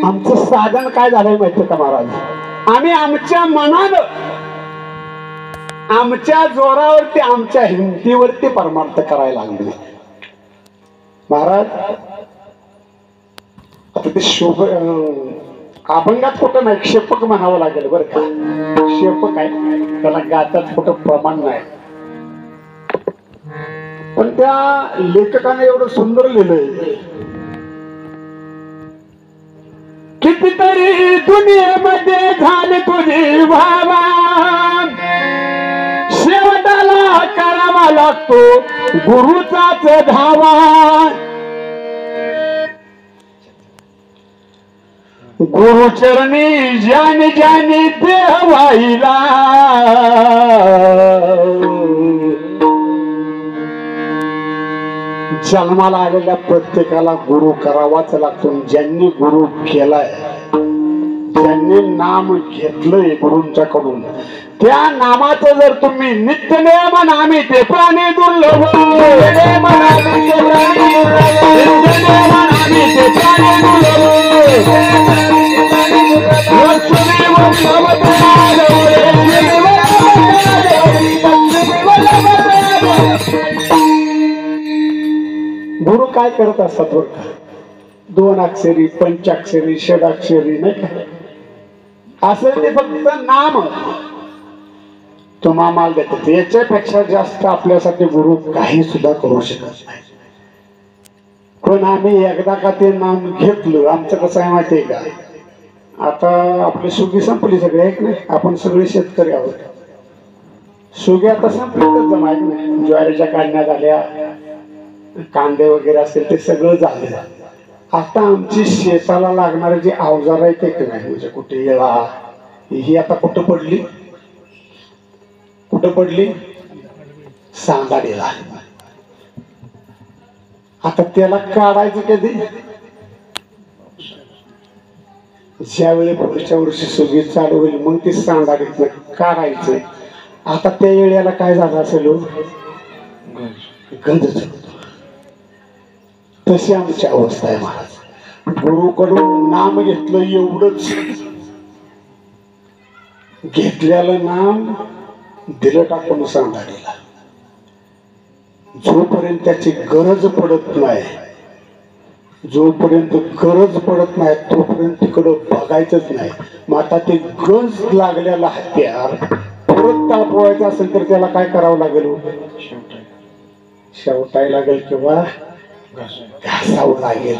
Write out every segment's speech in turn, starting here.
आमचं साधन काय झालंय माहिती का महाराज? आम्ही आमच्या मनानं, आमच्या जोरावरती, आमच्या हिमतीवरती परमार्थ करायला लागले महाराज. आता ते शोभ अभंगात कुठं नाही, क्षेपक म्हणावं लागेल बरं का. क्षेपक आहे त्याला, गातात कुठं प्रमाण नाही. पण त्या लेखकाने एवढं सुंदर लिहिलंय, कितीतरी दुनियेमध्ये झाले तुझी व्हावा, शेवटाला करावा लागतो गुरुचाच धावा. गुरुचरणी ज्याने ज्याने देह वाहिला, जन्माला आलेल्या प्रत्येकाला गुरु करावाच लागतो. ज्यांनी गुरु केलाय, ज्यांनी नाम घेतलंय गुरूंच्याकडून, त्या नामाचं जर तुम्ही नित्यनेम नामी ते प्राणी दुर्लभ, गुरु काय करत असतात बरं का? 2 अक्षरी, 5 षडाक्षरी नाही का, असं ते फक्त नाम तुम्हाला देतात. याच्यापेक्षा जास्त आपल्यासाठी गुरु काही सुद्धा करू शकत नाही. पण आम्ही एकदा का ते नाम घेतलं, आमचं कसं आहे माहितीये का, आता आपली सुगी संपली सगळे एक नाही, आपण सगळे शेतकरी आहोत. सुगी आता संपली जमा एक नाही, ज्वारीच्या काढण्या झाल्या, कांदे वगैरे असेल ते सगळं झालं. आता आमची शेताला लागणारे जे अवजार आहे ते नाही, म्हणजे कुठे येळा ही आता कुठं पडली, कुठं पडली, सांगाडीला. आता त्याला काढायचं कधी, ज्यावेळी पुढच्या वर्षी सुगी चालू होईल मग ते सांगाडीत काढायचं. आता त्या वेळेला काय झालं असेल, गंज. तशी आमची अवस्था आहे महाराज. गुरुकडून नाम घेतलं एवढंच, घेतलेलं नाम दिलं टाकून सांगाडीला. जोपर्यंत त्याची गरज पडत नाही, जोपर्यंत गरज पडत नाही तोपर्यंत तिकडं बघायचंच नाही. मग आता ते गंज लागलेला हत्यार परत तापवायचं असेल तर त्याला काय करावं लागेल, शेवटाय लागेल किंवा घासावं लागेल.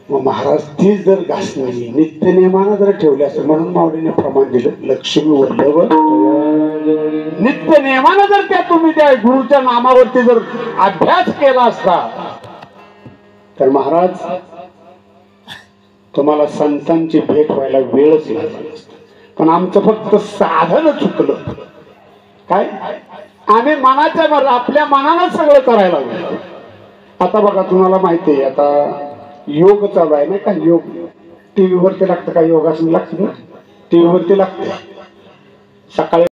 मग महाराज तीच जर घासणी नित्यनेमानं जर ठेवली असेल, म्हणून माऊलीने प्रमाण दिलं, लक्ष्मी वल्लभ नित्यनेमानं जर त्या तुम्ही त्या गुरुच्या नामावरती जर अभ्यास केला असता तर महाराज तुम्हाला संतांची भेट व्हायला वेळच लागला नसता. पण आमचं फक्त साधन चुकलं. काय, आम्ही मनाच्या आपल्या मनानं सगळं करायला लागलो. आता बघा तुम्हाला माहिती आहे, आता योग चालू आहे नाही का, योग टीव्ही वरती लागतं का, योगासन लागतं ना, टीव्ही वरती लागतं. सकाळी